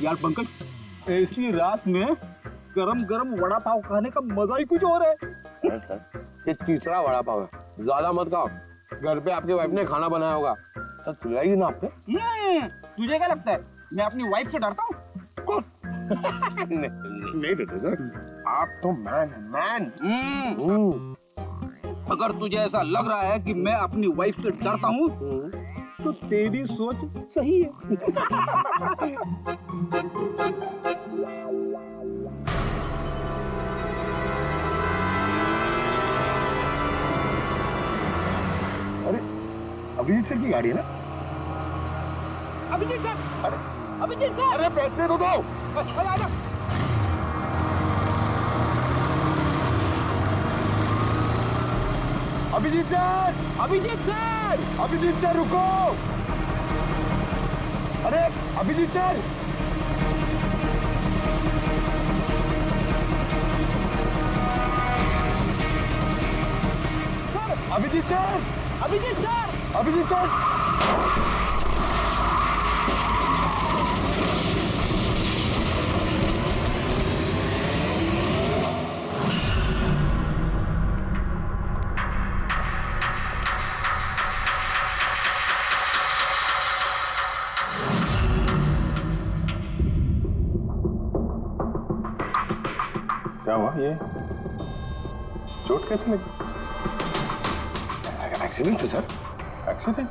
यार पंकज, ऐसी रात में गरम गरम वड़ा पाव खाने का मजा ही कुछ और है। ये तीसरा वड़ा पाव है, ज्यादा मत खाओ। घर पे आपकी वाइफ ने खाना बनाया होगा, सर खिलाएगी ना आपने? तुझे क्या लगता है मैं अपनी वाइफ से डरता हूँ? नहीं डरते सर, आप तो मैन है, मैन। अगर तुझे ऐसा लग रहा है कि मैं अपनी वाइफ से डरता हूँ तो तेरी सोच सही है। अरे अभिजीत सर की गाड़ी है ना? अभिजीत सर, अभिजीत सर, अरे पैसे तो दो। आजा। Abhijit sir, Abhijit sir, Abhijit sir रुको। अरे Abhijit sir, Abhijit sir, Abhijit sir, Abhijit sir. क्या हुआ? ये चोट कैसे लगी? एक्सीडेंट है सर। एक्सीडेंट?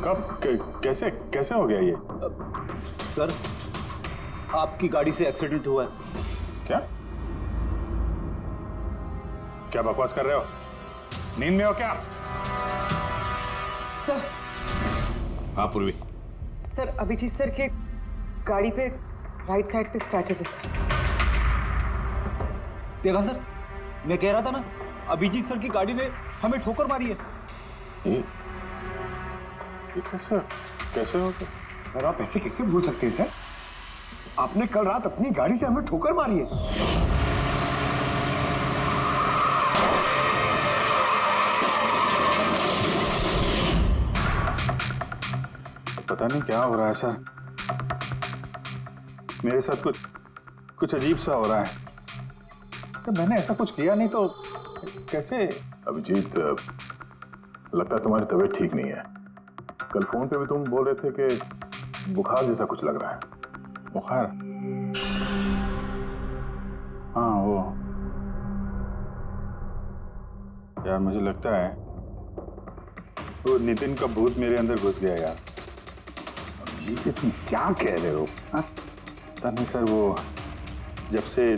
कब? कैसे कैसे हो गया ये? सर आपकी गाड़ी से एक्सीडेंट हुआ है। क्या क्या बकवास कर रहे हो? नींद में हो क्या? सर, हाँ पूर्वी, सर अभिजीत सर के गाड़ी पे राइट साइड पे स्क्रैचेस है सर। देखा सर, मैं कह रहा था ना, अभिजीत सर की गाड़ी ने हमें ठोकर मारी है। ये कैसे कैसे हो गया? सर आप ऐसे कैसे बोल सकते हैं सर? आपने कल रात अपनी गाड़ी से हमें ठोकर मारी है। पता नहीं क्या हो रहा है सर, मेरे साथ कुछ अजीब सा हो रहा है। तो मैंने ऐसा कुछ किया नहीं तो कैसे? अभिजीत, लगता है तुम्हारी तबीयत ठीक नहीं है। कल फोन पे भी तुम बोल रहे थे कि बुखार जैसा कुछ लग रहा है। बुखार? हाँ वो यार, मुझे लगता है वो नितिन का भूत मेरे अंदर घुस गया यार। ये तुम क्या कह रहे हो? पता नहीं सर, वो जब से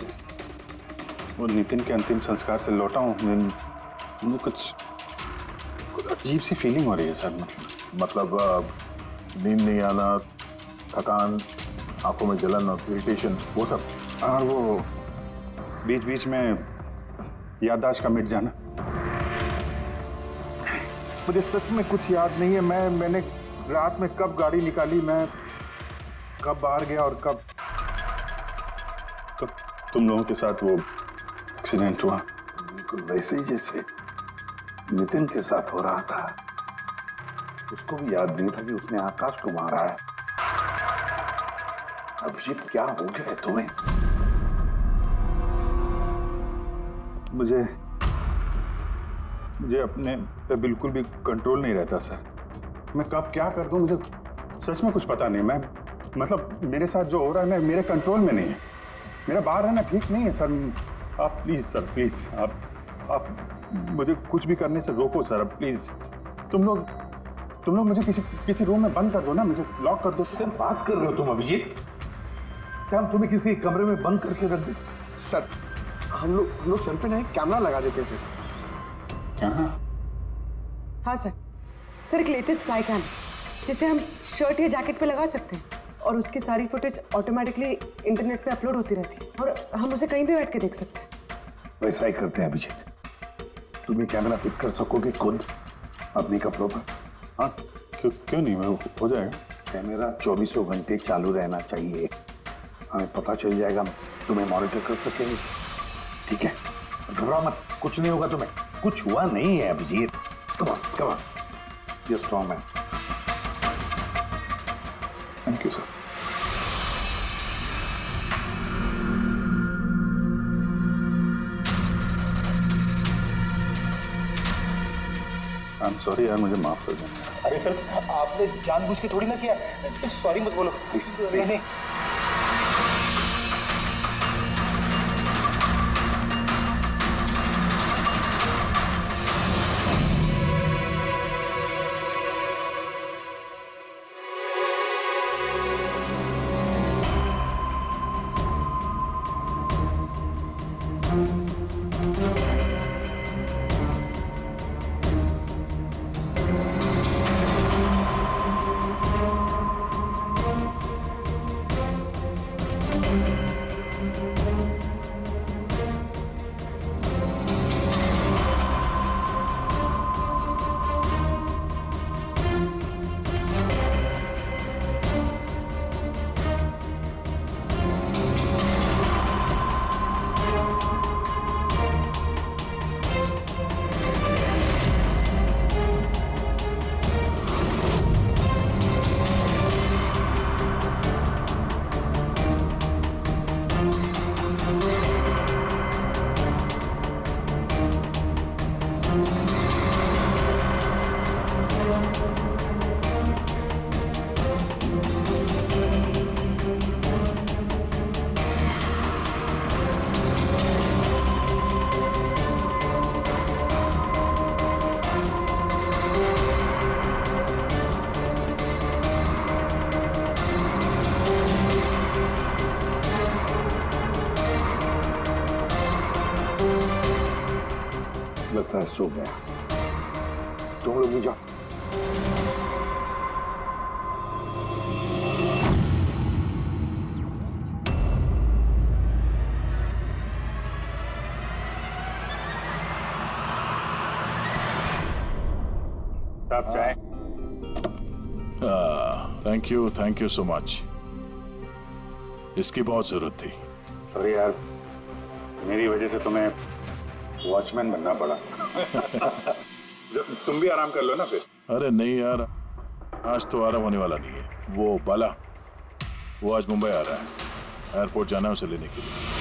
वो नितिन के अंतिम संस्कार से लौटा हूँ, मुझे कुछ अजीब सी फीलिंग हो रही है सर। मतलब नींद नहीं आना, थकान, आंखों में जलन और इरिटेशन, वो सब। और वो बीच बीच में याददाश्त का मिट जाना। मुझे सच में कुछ याद नहीं है। मैंने रात में कब गाड़ी निकाली, मैं कब बाहर गया और कब तुम लोगों के साथ वो एक्सीडेंट हुआ। बिल्कुल वैसे ही जैसे नितिन के साथ हो रहा था। उसको भी याद नहीं था कि उसने आकाश को मारा है। अभिजीत क्या हो गया है तुम्हें? मुझे अपने पे बिल्कुल भी कंट्रोल नहीं रहता सर। मैं कब क्या कर दूं, मुझे सच में कुछ पता नहीं। मैं मतलब मेरे साथ जो हो रहा है मैं मेरे कंट्रोल में नहीं है। मेरा बाहर रहना ठीक नहीं है सर। आप प्लीज सर, प्लीज आप मुझे कुछ भी करने से रोको सर, प्लीज। तुम लोग मुझे किसी रूम में बंद कर दो ना, मुझे लॉक कर दो। सर बात कर रहे हो तुम अभिजीत? क्या हम तुम्हें किसी कमरे में बंद करके रख दे? सर हम लोग सर पे ना एक कैमरा लगा देते हैं सर। क्या? हाँ सर, सर एक लेटेस्ट फ्लाई कैम जिसे हम शर्ट या जैकेट पे लगा सकते हैं और उसकी सारी फुटेज ऑटोमेटिकली इंटरनेट पे अपलोड होती रहती है और हम उसे कहीं भी बैठ के देख सकते हैं। वैसा ही करते हैं अभिजीत। तुम ये कैमरा फिट कर सकोगे खुद अपने कपड़ों पर? हाँ क्यों नहीं, मैं हो जाएगा। कैमरा 24 घंटे चालू रहना चाहिए। हमें पता चल जाएगा, तुम्हें मॉनिटर कर सकेंगे। ठीक है, घबराओ मत, कुछ नहीं होगा तुम्हें। कुछ हुआ नहीं है Abhijit. Come on, you strong man. Thank you sir. I am sorry यार, मुझे माफ कर देना। अरे सर, आपने जानबूझ के थोड़ी ना किया। सॉरी मत बोलो प्लीज। नहीं। लगता है सो गया। तुम लोग भी जाओ। आप चाय? Thank you so much. इसकी बहुत जरूरत थी। अरे यार, मेरी वजह से तुम्हें वॉचमैन बनना पड़ा। तुम भी आराम कर लो ना फिर। अरे नहीं यार, आज तो आराम होने वाला नहीं है। वो बाला, वो आज मुंबई आ रहा है, एयरपोर्ट जाना है उसे लेने के लिए।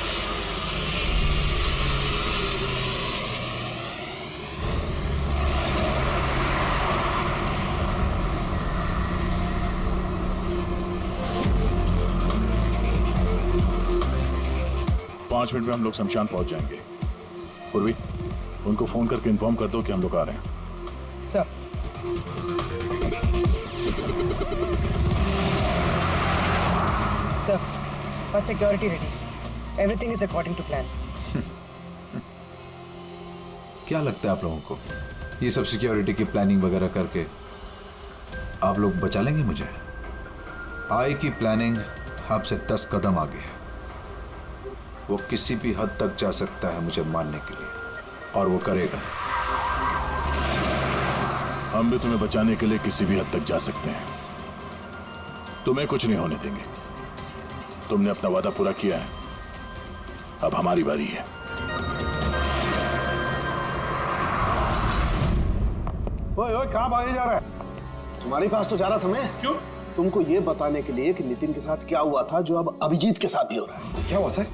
पाँच मिनट में हम लोग शमशान पहुंच जाएंगे। पूर्वी, उनको फोन करके इन्फॉर्म कर दो कि हम लोग आ रहे हैं। सर। सर, बस security ready. Everything is according to plan. क्या लगता है आप लोगों को, ये सब सिक्योरिटी की प्लानिंग वगैरह करके आप लोग बचा लेंगे मुझे? आई की प्लानिंग आपसे 10 कदम आगे है। वो किसी भी हद तक जा सकता है मुझे मारने के लिए, और वो करेगा। हम भी तुम्हें बचाने के लिए किसी भी हद तक जा सकते हैं। तुम्हें कुछ नहीं होने देंगे। तुमने अपना वादा पूरा किया है, अब हमारी बारी है। ओए कहाँ भागे जा रहा है? तुम्हारे पास तो जा रहा था मैं। क्यों? तुमको ये बताने के लिए कि नितिन के साथ क्या हुआ था जो अब अभिजीत के साथ भी हो रहा है। क्या हुआ सर?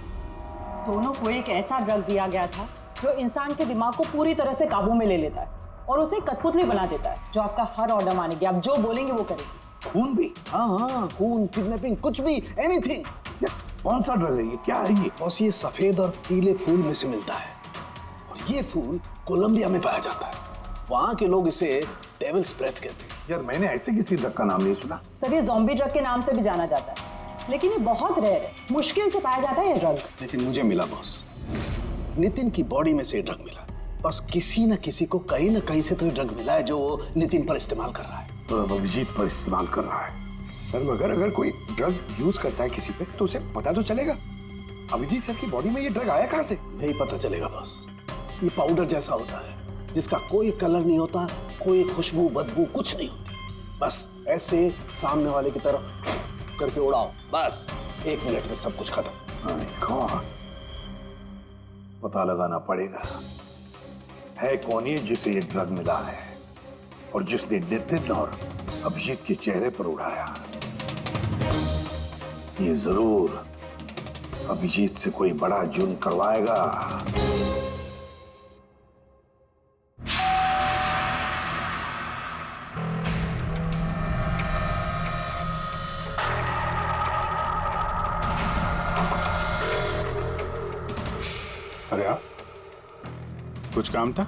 दोनों को एक ऐसा ड्रग दिया गया था जो इंसान के दिमाग को पूरी तरह से काबू में ले लेता है और उसे कठपुतली बना देता है, जो आपका हर ऑर्डर मानेगी। आप जो बोलेंगे वो करेगी। खून भी? हाँ, खून, किडनैपिंग, कुछ भी, एनीथिंग। कौन सा ड्रग है ये? क्या है ये? बस ये सफेद और पीले फूल में से मिलता है, और ये फूल कोलंबिया में पाया जाता है। वहाँ के लोग इसे डेविल्स ब्रेथ कहते हैं। यार मैंने ऐसे किसी ड्रग का नाम नहीं सुना। सर, ये ज़ॉम्बी ड्रग के नाम से भी जाना जाता है, लेकिन ये बहुत रेयर है, मुश्किल से पाया जाता है ये ड्रग। लेकिन मुझे मिला बॉस, नितिन की बॉडी में से ये ड्रग मिला। बस किसी न किसी को कहीं ना कहीं से तो ये ड्रग मिला है जो वो नितिन पर इस्तेमाल कर रहा है। तो अब अभिजीत पर इस्तेमाल कर रहा है। सर मगर अगर कोई ड्रग यूज करता है किसी पे तो उसे पता तो चलेगा। अभिजीत सर की बॉडी में ये ड्रग आया कहाँ से? नहीं पता चलेगा बॉस। ये पाउडर जैसा होता है जिसका कोई कलर नहीं होता, कोई खुशबू बदबू कुछ नहीं होती। बस ऐसे सामने वाले की तरफ करके उड़ाओ, बस 1 मिनट में सब कुछ खत्म। पता लगाना पड़ेगा है कौन ये जिसे ये ड्रग मिला है और जिसने नितिन और अभिजीत के चेहरे पर उड़ाया। ये जरूर अभिजीत से कोई बड़ा जुर्म करवाएगा। अरे आप कुछ काम था?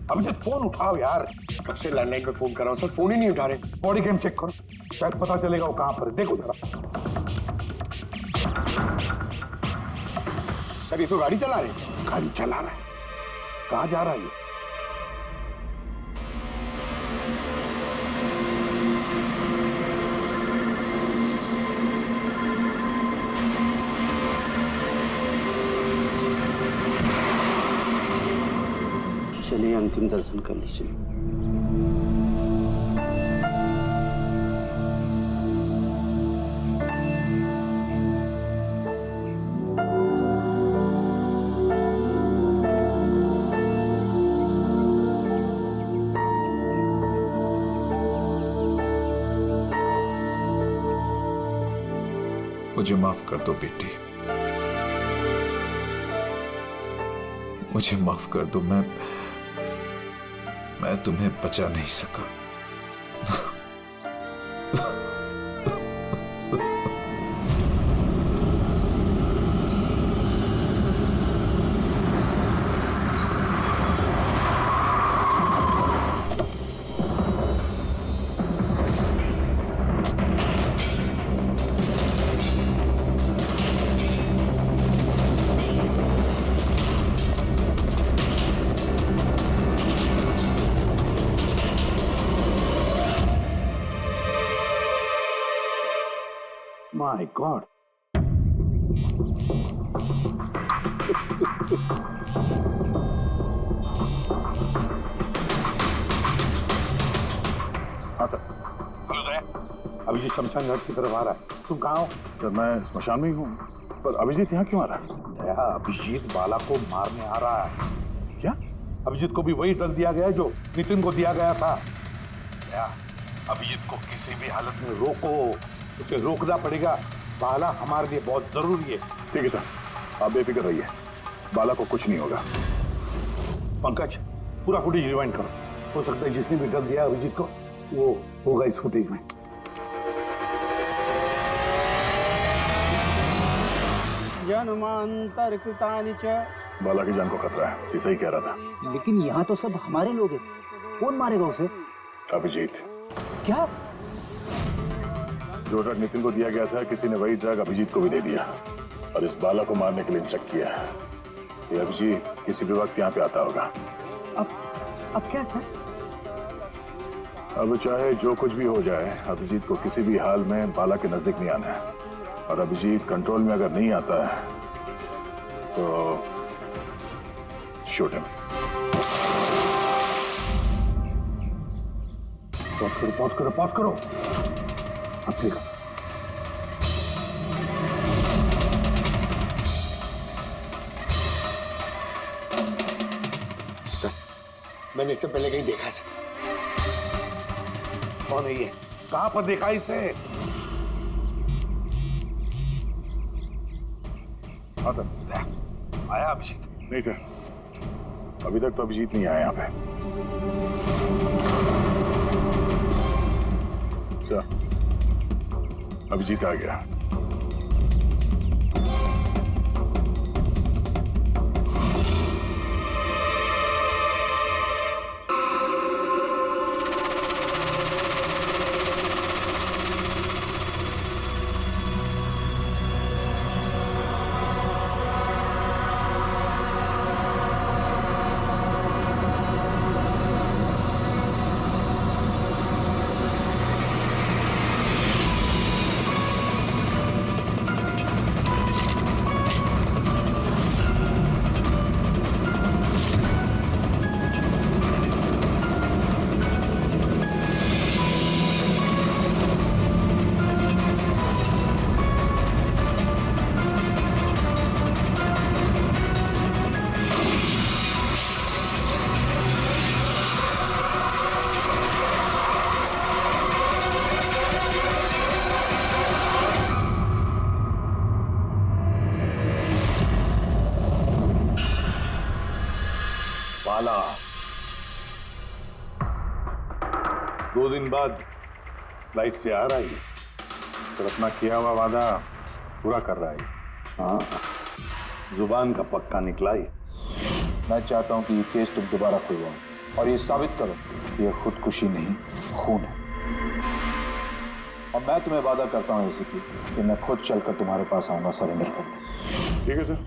अभिजीत फोन उठाओ यार। कब से लैंडलाइन पे फोन कर रहा हूँ सर, फोन ही नहीं उठा रहे। बॉडी कैम चेक करो, शायद पता चलेगा वो कहां पर है। देखो जरा। सर ये तो गाड़ी चला रहे हैं। गाड़ी चला रहा है, कहां जा रहा है ये? चलिए अंतिम दर्शन कर लीजिए। मुझे माफ कर दो बेटी, मुझे माफ कर दो। मैं तुम्हें बचा नहीं सका। My God. हाँ सर। अभिजीत शमशान घाट की तरफ आ रहा है। तुम कहाँ हो? सर मैं स्मशान में ही हूँ, पर अभिजीत यहाँ क्यों आ रहा है? दया, अभिजीत बाला को मारने आ रहा है। क्या? अभिजीत को भी वही ड्रग दिया गया है जो नितिन को दिया गया था। दया, अभिजीत को किसी भी हालत में रोको, उसे रोकना पड़ेगा। बाला हमारे लिए बहुत जरूरी है। ठीक है सर, आप बेफिक्र रहिए, बाला को कुछ नहीं होगा। पंकज, पूरा फुटेज रिवाइंड करो। हो सकता है जिसने भी ड्रग दिया अभिजीत को वो होगा इस फुटेज में। जन्मांतर कृतानि च। बाला की जान को खतरा है, ये सही कह रहा था। लेकिन यहाँ तो सब हमारे लोग हैं, कौन मारेगा उसे? अभिजीत। क्या? जो ड्रग नितिन को दिया गया था, किसी ने वही ड्रग अभिजीत को भी दे दिया और इस बाला को मारने के लिए इंस्ट्रक्ट किया है। ये अभिजीत किसी भी वक्त यहाँ पे आता होगा। अब क्या सर? अब चाहे जो कुछ भी हो जाए, अभिजीत को किसी भी हाल में बाला के नजदीक नहीं आना है। और अभिजीत कंट्रोल में अगर नहीं आता है तो शूट हिम। पॉज करो, पॉज करो, पॉज करो। अब ठीक है। सर मैंने इससे पहले कहीं देखा सर। कौन है ये? कहां पर देखा इसे? हाँ सर। आया अभिजीत? नहीं सर, अभी तक तो अभिजीत नहीं आया यहाँ पे। सर, अभिजीत आ गया। बाला 2 दिन बाद फ्लाइट से आ रहा है, फिर अपना किया हुआ वादा पूरा कर रहा है। हाँ, जुबान का पक्का निकला ही। मैं चाहता हूं कि ये केस तुम दोबारा खुलवाओ और ये साबित करो कि ये खुदकुशी नहीं खून है। और मैं तुम्हें वादा करता हूं एसीपी कि मैं खुद चलकर तुम्हारे पास आऊंगा सरेंडर करने। ठीक है सर,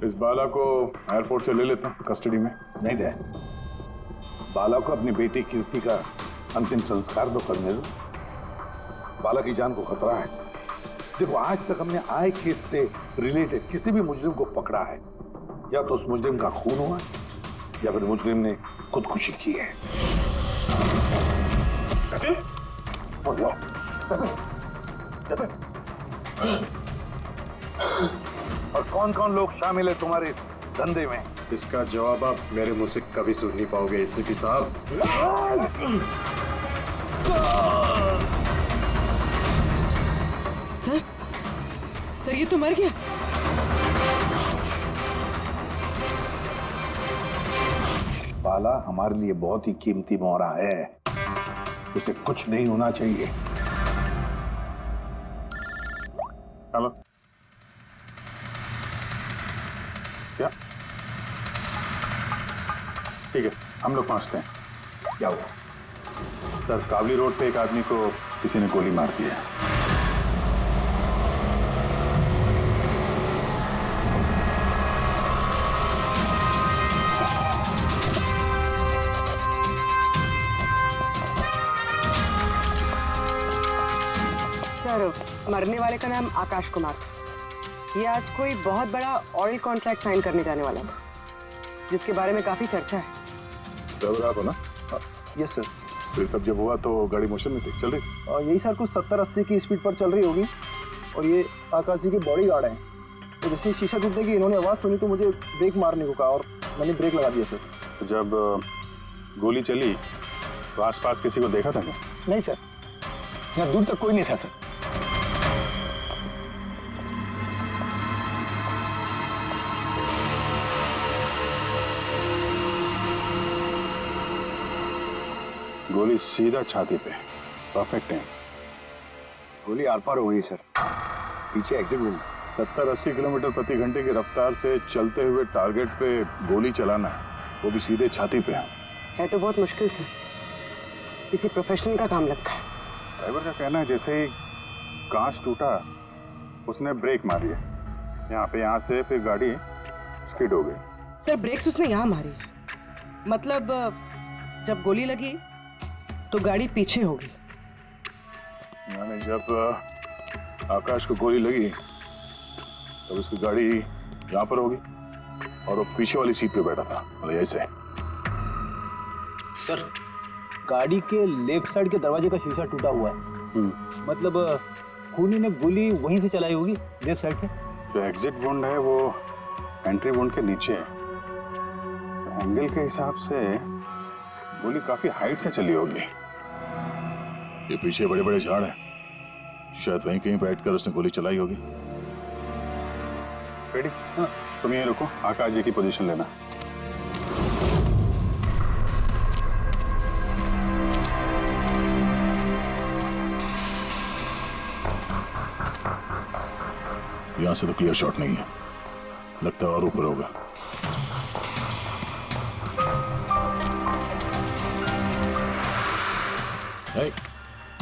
इस बाला को एयरपोर्ट से ले लेता हूँ कस्टडी में। नहीं दे, बाला को अपनी बेटी कीर्ति का अंतिम संस्कार तो करने दो। बाला की जान को खतरा है। देखो, आज तक हमने आए केस से रिलेटेड किसी भी मुजरिम को पकड़ा है, या तो उस मुजरिम का खून हुआ या फिर मुजरिम ने खुदकुशी की है। और कौन कौन लोग शामिल है तुम्हारे धंधे में? इसका जवाब आप मेरे मुंह से कभी सुन नहीं पाओगे एसीपी साहब। सर ये तो मर गया। बाला हमारे लिए बहुत ही कीमती मोहरा है, उसे कुछ नहीं होना चाहिए। हेलो, क्या? ठीक है, हम लोग पहुंचते हैं। क्या हुआ? सर, कावली रोड पे एक आदमी को किसी ने गोली मार दी है। सर, मरने वाले का नाम आकाश कुमार था। ये आज कोई बहुत बड़ा ऑयल कॉन्ट्रैक्ट साइन करने जाने वाला था, जिसके बारे में काफी चर्चा है। ड्राइवर आप हो ना? Yes sir. तो ये सब जब हुआ तो गाड़ी मोशन में थी, चल रही? यही सर कुछ 70-80 की स्पीड पर चल रही होगी। और ये आकाश जी के बॉडी गार्ड हैं। तो जैसे शीशा टूटने की इन्होंने आवाज़ सुनी तो मुझे ब्रेक मारने को कहा और मैंने ब्रेक लगा दिया सर। तो जब गोली चली तो आसपास किसी को देखा था क्या? नहीं सर, यहाँ दूर तक कोई नहीं था सर। गोली सीधा छाती पे, परफेक्ट है। गोली आर पार हो गई सर, पीछे एग्जिट हुई। 70-80 किलोमीटर प्रति घंटे की रफ्तार से चलते हुए टारगेट पे गोली चलाना, वो भी सीधे छाती पे है तो बहुत मुश्किल सर, किसी प्रोफेशनल का काम लगता है। ड्राइवर का कहना है जैसे ही कांच टूटा उसने ब्रेक मारी है यहाँ से, फिर गाड़ी स्किड हो गई। सर, ब्रेक्स उसने यहाँ मारी, मतलब जब गोली लगी तो गाड़ी पीछे होगी। यानी जब आकाश को गोली लगी तब तो उसकी गाड़ी यहाँ पर होगी और वो पीछे वाली सीट पे बैठा था, मतलब ऐसे। सर, गाड़ी के लेफ्ट साइड के दरवाजे का शीशा टूटा हुआ है। मतलब खूनी ने गोली वहीं से चलाई होगी, लेफ्ट साइड से। जो एग्जिट वुंड है वो एंट्री वुंड के नीचे है। एंगल के हिसाब से गोली काफी हाइट से चली होगी। ये पीछे बड़े बड़े झाड़ हैं, शायद वहीं कहीं बैठकर उसने गोली चलाई होगी। रेडी? हाँ। तुम यहीं रुको, आकाश जी की पोजीशन लेना। यहां से तो क्लियर शॉट नहीं है, लगता है और ऊपर होगा।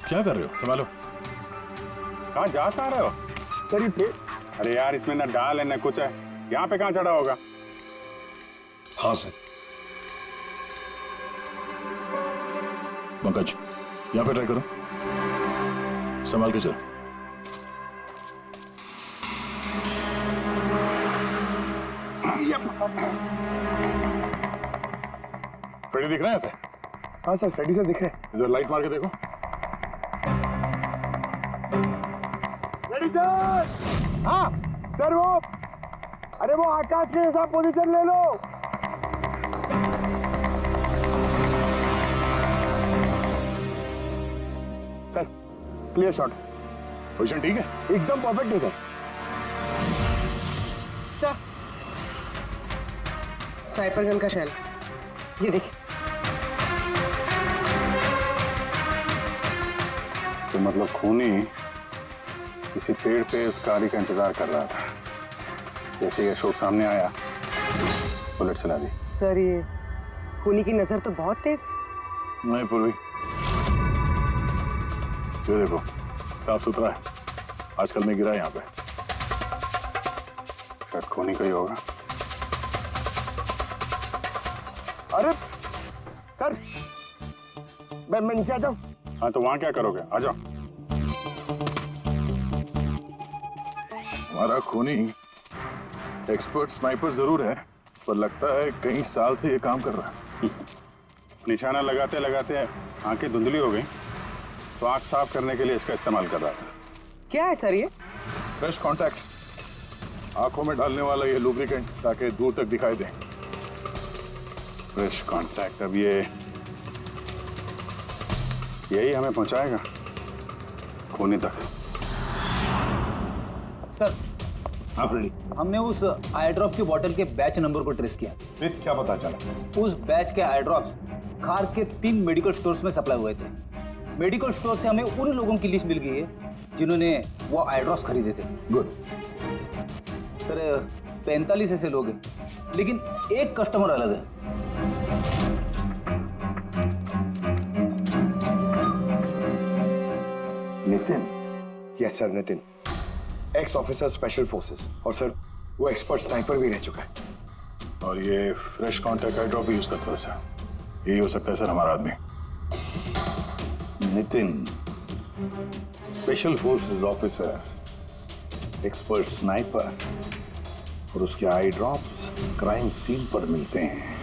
क्या कर रहे हो? संभालो। कहाँ जा रहे हो? सर पे। अरे यार, इसमें ना डाल है ना कुछ है, यहाँ पे कहाँ चढ़ा होगा? हाँ सर। पंकज, यहाँ पे ट्राई करो, संभाल के चलो। फ्रेडी दिख रहे हैं ऐसे? हाँ सर, फ्रेडी सर दिख रहे हैं। इधर लाइट मार के देखो। Ready sir? हाँ सर, वो आकाश के साथ पोजीशन ले लो। Sir, clear shot. पोजीशन ठीक है? एकदम परफेक्ट है सर। सर, स्नाइपर गन का शेल। ये देखिए। तो मतलब खूनी किसी पेड़ पे उस गाड़ी का इंतजार कर रहा था। जैसे ही अशोक सामने आया, बुलेट चला दी। सर ये खूनी की नजर तो बहुत तेज है। नहीं पूर्वी, ये देखो साफ सुथरा है। आजकल में गिरा यहाँ पे, शायद खूनी का ही होगा। अरे सर, मैं नीचे आ जाऊं? हाँ तो वहां क्या करोगे, आ जाओ। हमारा खूनी एक्सपर्ट स्नाइपर जरूर है, पर लगता है कई साल से ये काम कर रहा है। निशाना लगाते लगाते आंखें धुंधली हो गई, तो आंख साफ करने के लिए इसका इस्तेमाल कर रहा था। क्या है सर ये? फ्रेश कांटेक्ट, आंखों में डालने वाला ये लुब्रिकेंट, ताकि दूर तक दिखाई दे। फ्रेश कांटेक्ट, अब यही हमें पहुंचाएगा खूनी तक। सर हाँ फ्रेडी, हमने उस आई ड्रॉप की बॉटल के बैच नंबर को ट्रेस किया। फिर क्या पता चला? उस बैच के आई ड्रॉप्स खार के 3 मेडिकल स्टोर्स में सप्लाई हुए थे। मेडिकल स्टोर से हमें उन लोगों की लिस्ट मिल गई है जिन्होंने वो आई ड्रॉप्स खरीदे थे। गुड। सर 45 ऐसे लोग हैं, लेकिन एक कस्टमर अलग है। Nitin? Yes sir, Nitin, x officer special forces, और सर वो एक्सपर्ट स्नाइपर भी रह चुका है। और ये फ्रेश कांटेक्ट आई ड्रॉप भी यूज करता है सर। यही हो सकता है सर हमारा आदमी। Nitin, special forces officer, expert sniper और उसके आई ड्रॉप्स क्राइम सीन पर मिलते हैं।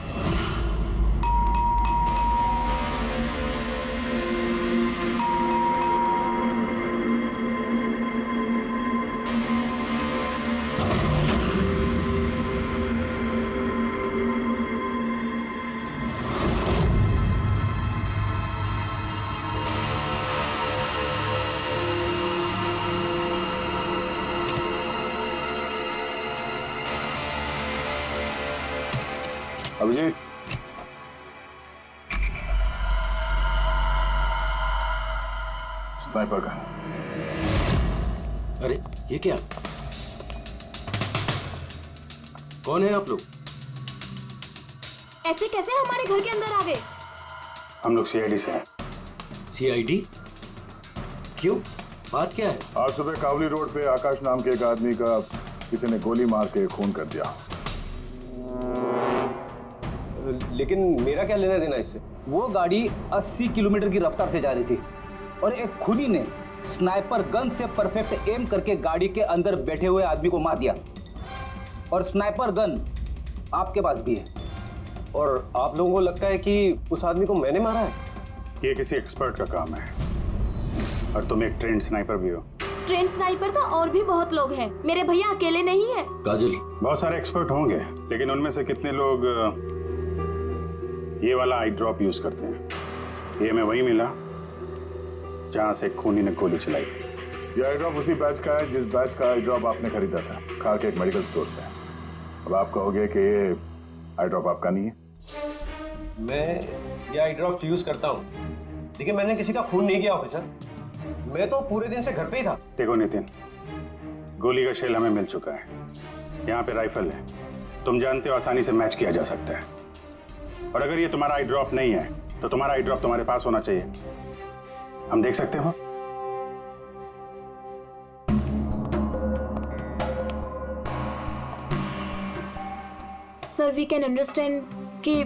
अभिजीत, स्नाइपर का। अरे ये क्या? कौन है आप लोग? ऐसे कैसे हमारे घर के अंदर आ गए? हम लोग सीआईडी से हैं। सीआईडी? क्यों, बात क्या है? आज सुबह कावली रोड पे आकाश नाम के एक आदमी का किसी ने गोली मार के खून कर दिया। लेकिन मेरा क्या लेना देना इससे? वो गाड़ी 80 किलोमीटर की रफ्तार से जा रही थी और एक खूनी ने स्नाइपर गन से परफेक्ट एम करके गाड़ी के अंदर बैठे हुए आदमी को मार दिया। और स्नाइपर गन आपके पास भी है। और आप लोगों को लगता है कि उस आदमी को मैंने मारा है? ये किसी एक्सपर्ट का काम है, और तुम एक ट्रेंड स्नाइपर भी हो। ट्रेन स्नाइपर तो और भी बहुत लोग हैं, मेरे भैया अकेले नहीं है। काजल, बहुत सारे एक्सपर्ट होंगे, लेकिन उनमें से कितने लोग ये वाला आई ड्रॉप यूज करते हैं? ये हमें वही मिला जहां से खूनी ने गोली चलाई थी। ये आई ड्रॉप उसी बैच का है जिस बैच का आई ड्रॉप आपने खरीदा था खार के एक मेडिकल स्टोर से। अब आप कहोगे कि ये आई ड्रॉप आपका नहीं है। मैं ये आई ड्रॉप्स यूज करता हूँ, लेकिन मैंने किसी का खून नहीं किया ऑफिसर। मैं तो पूरे दिन से घर पे ही था। देखो नितिन, गोली का शेल हमें मिल चुका है, यहाँ पे राइफल है, तुम जानते हो आसानी से मैच किया जा सकता है। और अगर ये तुम्हारा आई ड्रॉप नहीं है तो तुम्हारा आई ड्रॉप तुम्हारे पास होना चाहिए। हम देख सकते हो? सर वी कैन अंडरस्टैंड कि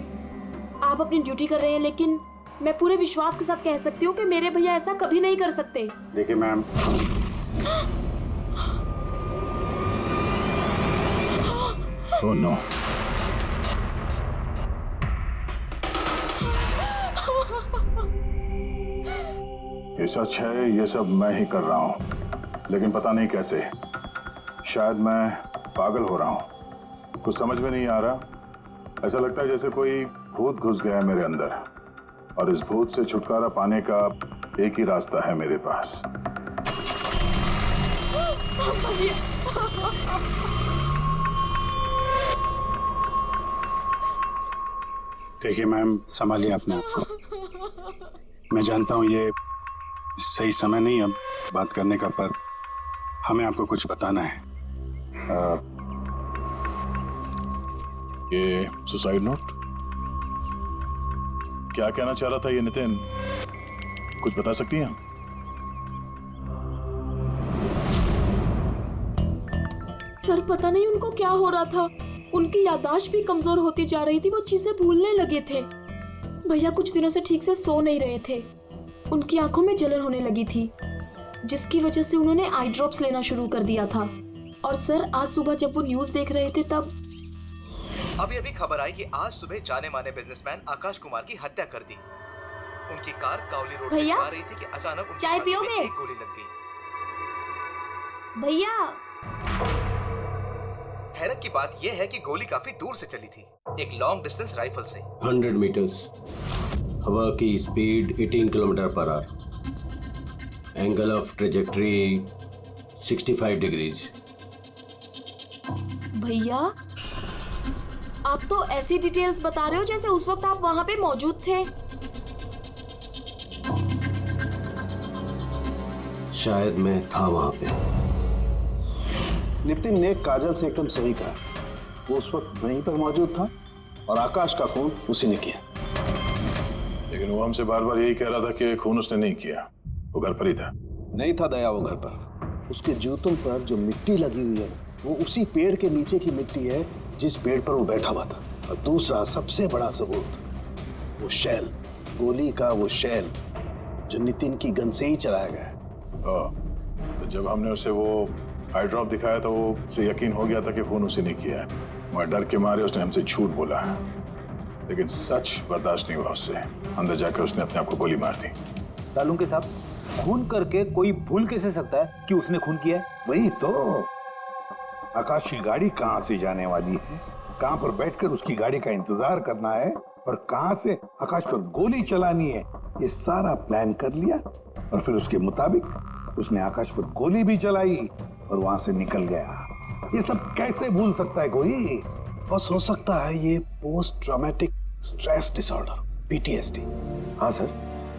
आप अपनी ड्यूटी कर रहे हैं, लेकिन मैं पूरे विश्वास के साथ कह सकती हूँ कि मेरे भैया ऐसा कभी नहीं कर सकते। देखिए मैम, ओह नो, ये सच है, ये सब मैं ही कर रहा हूँ, लेकिन पता नहीं कैसे। शायद मैं पागल हो रहा हूँ, कुछ समझ में नहीं आ रहा। ऐसा लगता है जैसे कोई भूत घुस गया है मेरे अंदर, और इस भूत से छुटकारा पाने का एक ही रास्ता है मेरे पास। देखिए मैम, संभालिए अपने आप को। मैं जानता हूँ ये सही समय नहीं अब बात करने का, पर हमें आपको कुछ बताना है। ये सुसाइड नोट क्या कहना चाह रहा था ये नितिन, कुछ बता सकती हैं? सर पता नहीं उनको क्या हो रहा था, उनकी याददाश्त भी कमजोर होती जा रही थी, वो चीजें भूलने लगे थे। भैया कुछ दिनों से ठीक से सो नहीं रहे थे, उनकी आंखों में जलन होने लगी थी, जिसकी वजह से उन्होंने आई ड्रॉप्स लेना शुरू कर दिया था। और सर आज सुबह जब वो न्यूज देख रहे थे तब अभी खबर आई कि आज सुबह जाने माने बिजनेसमैन आकाश कुमार की हत्या कर दी। उनकी कार कावली रोड से जा रही थी कि अचानक उनकी चाय छाती में पियोगे? एक गोली लग गई। भैया हैरत की बात यह है कि गोली काफी दूर से चली थी, एक लॉन्ग डिस्टेंस राइफल से। 100 मीटर्स, हवा की speed 18 kilometre per hour, angle of trajectory 65 degrees. भैया आप तो ऐसी डिटेल्स बता रहे हो जैसे उस वक्त आप वहां पे मौजूद थे। शायद मैं था वहां पे। नितिन ने काजल से एकदम सही कहा, वो उस वक्त वहीं पर मौजूद था और आकाश का खून उसी ने किया। लेकिन वो हमसे बार बार यही कह रहा था कि खून उसने नहीं किया, वो घर पर ही था। नहीं था दया वो घर पर। उसके जूतों पर जो मिट्टी लगी हुई है वो उसी पेड़ के नीचे की मिट्टी है जिस पेड़ पर वो बैठा हुआ था। और दूसरा सबसे बड़ा सबूत, वो शैल, गोली का वो शैल जो नितिन की गन से ही चलाया गया है। तो जब हमने उसे वो आई ड्रॉप दिखाया तो वो उसे यकीन हो गया था कि खून उसी ने किया है, मगर डर के मारे उसने हमसे झूठ बोला, लेकिन सच बर्दाश्त नहीं हुआ उससे। अंदर जाकर उसने अपने आप को गोली मार दी। सालून के साहब, खून करके कोई भूल कैसे सकता है कि उसने खून किया है? वही तो, आकाश की गाड़ी कहाँ से जाने वाली है, कहाँ पर बैठकर उसकी गाड़ी का इंतजार करना है और कहाँ से आकाश पर गोली चलानी है, ये सारा प्लान कर लिया। और फिर उसके मुताबिक उसने आकाश पर गोली भी चलाई और वहां से निकल गया। ये सब कैसे भूल सकता है कोई? बस हो सकता है ये post traumatic stress disorder, PTSD। हाँ सर,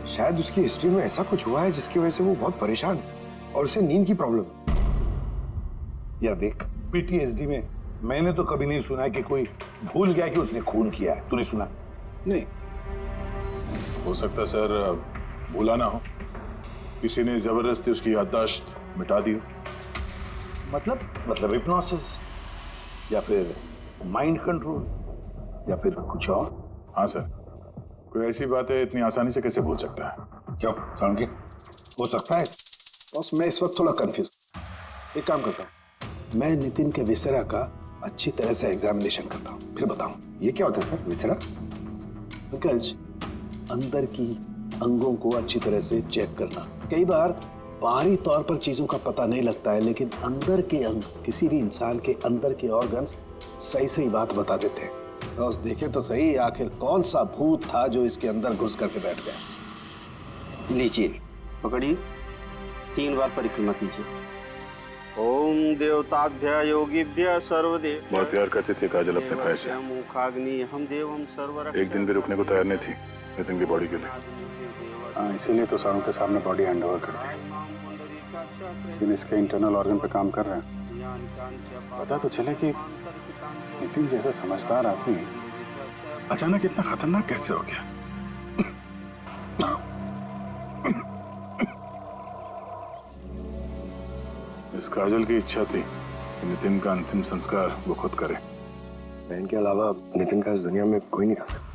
शायद उसकी हिस्ट्री में ऐसा कुछ हुआ है जिसकी वजह से वो बहुत परेशान है और उसे नींद की प्रॉब्लम। या देख, PTSD में मैंने तो कभी नहीं सुना कि कोई भूल गया कि उसने खून किया है। तूने सुना? नहीं। हो सकता सर भूला ना हो, किसी ने जबरदस्ती उसकी याददाश्त मिटा दी हो। मतलब हिप्नोसिस या फिर माइंड कंट्रोल या फिर कुछ और। हाँ सर, कोई ऐसी बात है इतनी आसानी से कैसे भूल सकता है? क्यों समझे? हो सकता है। बस मैं इस वक्त थोड़ा कंफ्यूज। एक काम करता हूँ, मैं नितिन के विसरा का अच्छी तरह से एग्जामिनेशन करता हूँ, फिर बताऊँ। ये क्या होता है सर, विसरा? पंकज, अंदर की अंगों को अच्छी तरह से चेक करना। कई बार बाहरी तौर पर चीजों का पता नहीं लगता है, लेकिन अंदर के अंग, किसी भी इंसान के अंदर के ऑर्गन्स सही सही बात बता देते हैं। बस देखे तो सही, आखिर कौन सा भूत था जो इसके अंदर घुस करके बैठ गया। लीजिए, पकड़िए, 3 बार परिक्रमा कीजिए। ओम देवताभ्य योगिभ्य सर्वदेव। बहुत प्यार करती थी काजल अपने भाई से, मुखाग्नि हम देवम सर्वर। एक दिन भी रुकने को तैयार नहीं थी नितिन की बॉडी के लिए। हाँ, इसीलिए तो सारों के सामने बॉडी हैंड ओवर कर दी। लेकिन इसके इंटरनल ऑर्गन पे काम कर रहे हैं। पता तो चले कि नितिन जैसा समझदार आदमी अचानक इतना खतरनाक कैसे हो गया। इस काजल की इच्छा थी कि नितिन का अंतिम संस्कार वो खुद करे। बहन के अलावा नितिन का इस दुनिया में कोई नहीं कर सकता।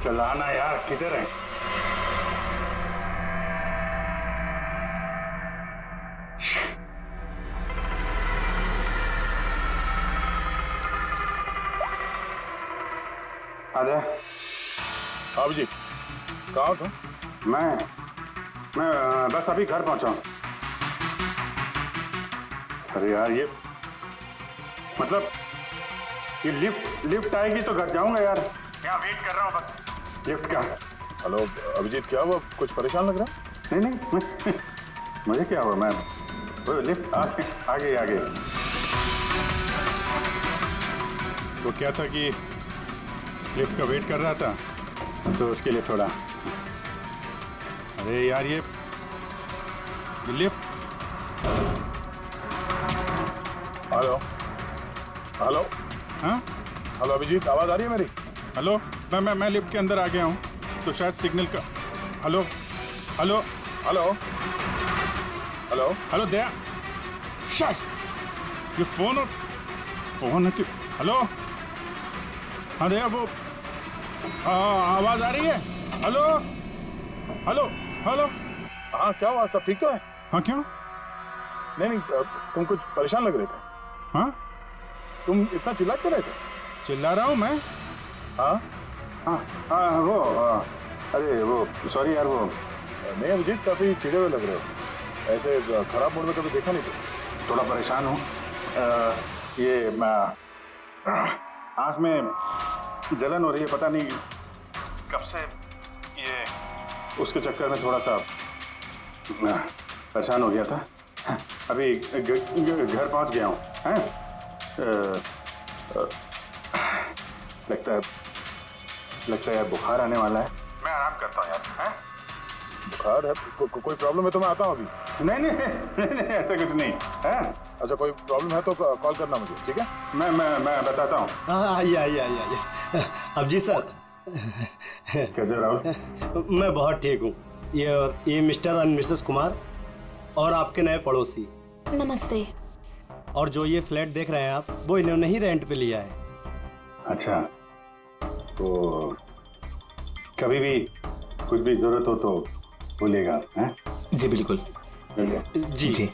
चलाना यार, किधर है? आजा। अभिजीत, कहाँ हो तुम? मैं बस अभी घर पहुंचा हूं। अरे यार, ये मतलब ये लिफ्ट आएगी तो घर जाऊंगा यार। यहाँ वेट कर रहा हूँ बस लिफ्ट का। हेलो अभिजीत, क्या हुआ? कुछ परेशान लग रहा? नहीं मुझे क्या हुआ? मैं वो लिफ्ट आगे। तो क्या था कि लिफ्ट का वेट कर रहा था, तो उसके लिए थोड़ा। अरे यार, ये लिफ्ट। हेलो हाँ हेलो अभिजीत, आवाज आ रही है मेरी? हेलो, मैं लिफ्ट के अंदर आ गया हूँ, तो शायद सिग्नल का। हेलो दया, शायद ये फोन है कि। हेलो, हाँ दया, वो आवाज आ रही है? हेलो। हाँ, क्या हुआ? सब ठीक तो है? हाँ, क्यों? नहीं, तुम कुछ परेशान लग रहे थे। हाँ, तुम इतना चिल्ला क्यों रहे थे? चिल्ला रहा हूँ मैं। हाँ, अरे वो सॉरी यार, वो नहीं अभिजीत, काफी चिढ़े हुए लग रहे हो। ऐसे खराब मूड में कभी देखा नहीं था। थोड़ा परेशान हूँ। ये आँख में जलन हो रही है, पता नहीं कब से। ये उसके चक्कर में थोड़ा सा परेशान हो गया था। अभी घर पहुंच गया हूँ। लगता है यार बुखार आने वाला है। मैं आराम करता हूँ यार। बुखार है? कोई प्रॉब्लम है तो मैं आता हूँ अभी। नहीं, ऐसा कुछ नहीं है। अच्छा, कोई प्रॉब्लम है तो कॉल करना मुझे, ठीक है? मैं बताता हूँ। हाँ, आइए। अब जी सर, कैसे राहुल? मैं बहुत ठीक हूँ। ये मिस्टर एंड मिसेस कुमार और आपके नए पड़ोसी। नमस्ते। और जो ये फ्लैट देख रहे हैं आप, वो इन्होंने ही रेंट पे लिया है। अच्छा, तो कभी भी कुछ भी जरूरत हो तो बोलिएगा। हैं? जी बिल्कुल। जी।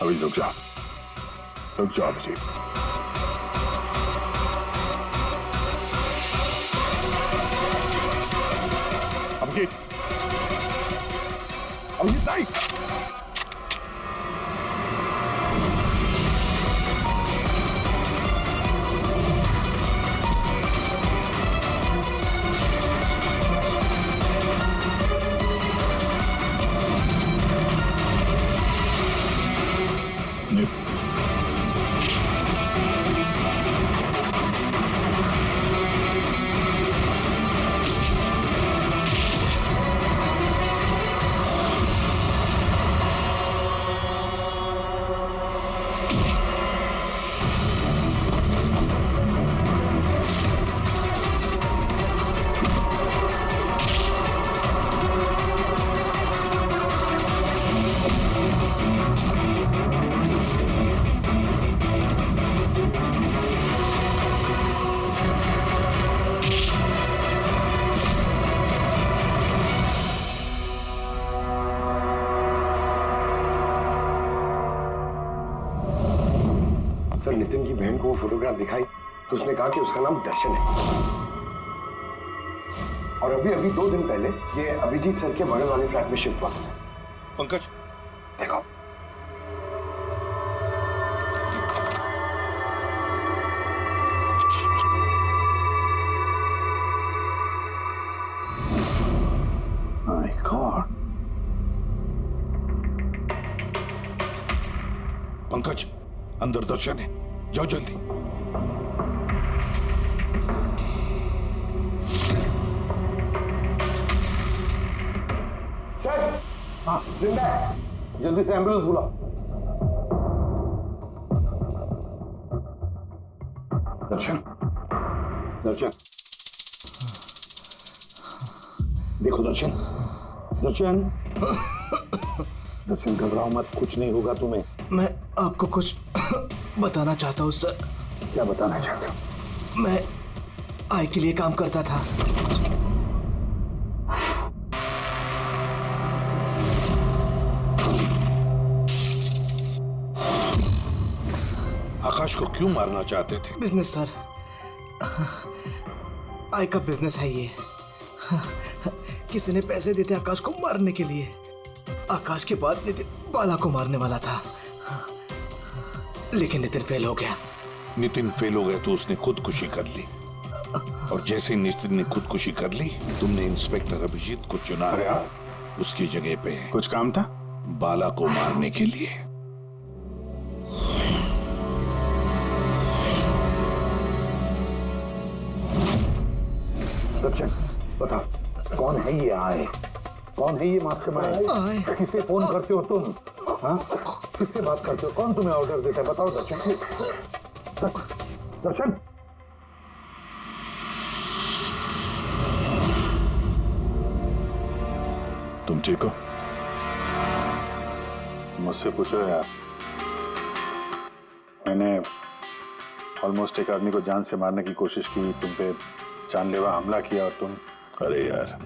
अभी रुक जा अभिजीत। अभिजीत नहीं। सर नितिन की बहन को वो फोटोग्राफ दिखाई तो उसने कहा कि उसका नाम दर्शन है। और अभी अभी 2 दिन पहले ये अभिजीत सर के बगल वाले फ्लैट में शिफ्ट हुआ था। पंकज देखो माय गॉड। पंकज अंदर दर्शन है, जाओ जल्दी। सर हाँ जिंदा है, जल्दी से एम्बुलेंस बुलाओ। दर्शन दर्शन देखो दर्शन दर्शन दर्शन घबराओ मत, कुछ नहीं होगा तुम्हें। मैं आपको कुछ बताना चाहता हूँ सर। क्या बताना चाहते हो? मैं आई के लिए काम करता था। आकाश को क्यों मारना चाहते थे? बिजनेस सर, आई का बिजनेस है ये। किसी ने पैसे देते आकाश को मारने के लिए। आकाश के बाद नितिन बाला को मारने वाला था, लेकिन नितिन फेल हो गया। नितिन फेल हो गया तो उसने खुदकुशी कर ली, और जैसे ही नितिन ने खुदकुशी कर ली तुमने इंस्पेक्टर अभिजीत को चुना उसकी जगह पे। कुछ काम था? बाला को मारने के लिए। सचिन बता, कौन है ये आए? कौन है ये मास्टरमाइंड? किसे फोन करते हो तुम? हाँ, किससे बात करते हो? कौन तुम्हें ऑर्डर देता है? बताओ दर्शन। दर्शन तुम ठीक हो? मुझसे पूछो यार। मैंने ऑलमोस्ट एक आदमी को जान से मारने की कोशिश की, तुम पे जानलेवा हमला किया और तुम। अरे यार,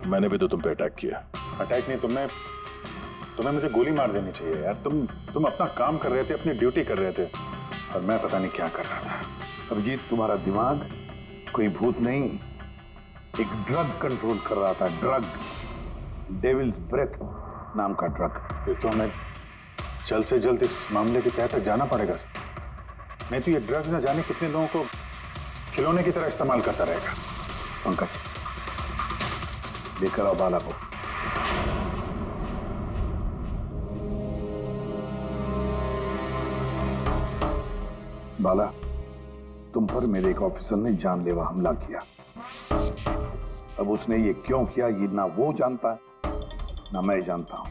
मैंने भी तो तुम पे अटैक किया। अटैक नहीं, तुम्हें मुझे गोली मार देनी चाहिए यार। तुम अपना काम कर रहे थे, अपनी ड्यूटी कर रहे थे, और मैं पता नहीं क्या कर रहा था। अभिजीत, तुम्हारा दिमाग कोई भूत नहीं, एक ड्रग कंट्रोल कर रहा था। ड्रग, डेविल्स ब्रेथ नाम का ड्रग। फिर तो हमें जल्द से जल्द इस मामले की तह तक जाना पड़ेगा। नहीं तो ये ड्रग्स न जाने कितने लोगों को खिलौने की तरह इस्तेमाल करता रहेगा। पंकज, लेकर आओ बाला को। बाला, तुम पर मेरे एक ऑफिसर ने जानलेवा हमला किया। अब उसने ये क्यों किया ये ना वो जानता है ना मैं जानता हूं।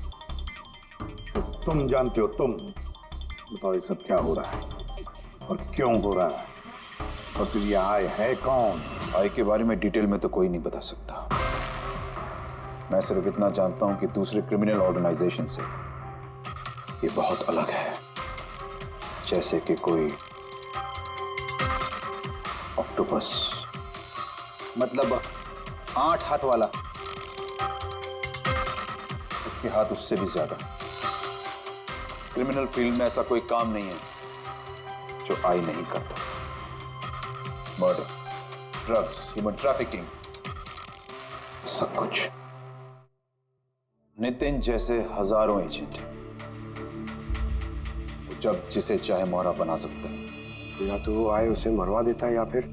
तो तुम जानते हो। तुम बताओ ये सब क्या हो रहा है और क्यों हो रहा है, और फिर ये आय है कौन? आई के बारे में डिटेल में तो कोई नहीं बता सकता। मैं सिर्फ इतना जानता हूं कि दूसरे क्रिमिनल ऑर्गेनाइजेशन से ये बहुत अलग है, जैसे कि कोई ऑक्टोपस। मतलब 8 हाथ वाला। इसके हाथ उससे भी ज्यादा। क्रिमिनल फील्ड में ऐसा कोई काम नहीं है जो आई नहीं करता। मर्डर, ड्रग्स, ह्यूमन ट्रैफिकिंग, सब कुछ। नितिन जैसे हजारों एजेंट हैं, जब जिसे चाहे मोहरा बना सकता है। या तो वो आए उसे मरवा देता है या फिर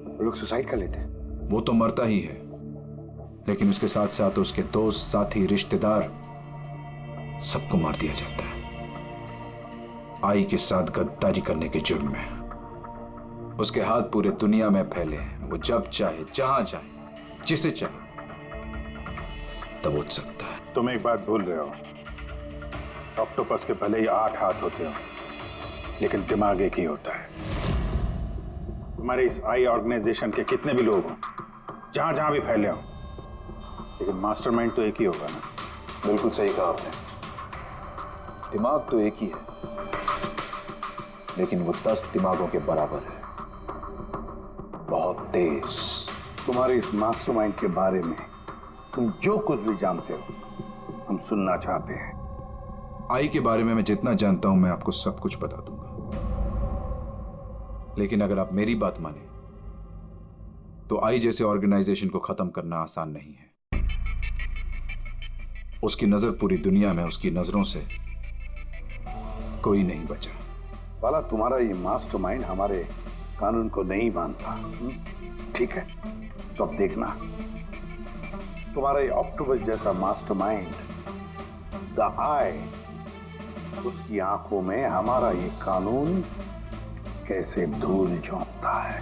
वो लोग सुसाइड कर लेते हैं। वो तो मरता ही है, लेकिन उसके साथ साथ उसके दोस्त, साथी, रिश्तेदार सबको मार दिया जाता है आई के साथ गद्दारी करने के जुर्म में। उसके हाथ पूरे दुनिया में फैले हैं। वो जब चाहे, जहां चाहे, जिसे चाहे दबोच सकता है। तुम एक बात भूल रहे हो, ऑक्टोपस के भले ही 8 हाथ होते हो, लेकिन दिमाग एक ही होता है। तुम्हारे इस आई ऑर्गेनाइजेशन के कितने भी लोग हों, जहां जहां भी फैले हों, लेकिन मास्टरमाइंड तो एक ही होगा ना। बिल्कुल सही कहा आपने। दिमाग तो एक ही है, लेकिन वो 10 दिमागों के बराबर है, बहुत तेज। तुम्हारे इस मास्टरमाइंड के बारे में तुम जो कुछ भी जानते हो हम सुनना चाहते हैं। आई के बारे में मैं जितना जानता हूं मैं आपको सब कुछ बता दूंगा। लेकिन अगर आप मेरी बात माने तो आई जैसे ऑर्गेनाइजेशन को खत्म करना आसान नहीं है। उसकी नजर पूरी दुनिया में, उसकी नजरों से कोई नहीं बचा। बाला, तुम्हारा ये मास्टरमाइंड हमारे कानून को नहीं मानता। ठीक है, तो अब देखना, तुम्हारा ये ऑक्टोपस जैसा मास्टरमाइंड द आई, उसकी आंखों में हमारा ये कानून कैसे धूल झोंकता है।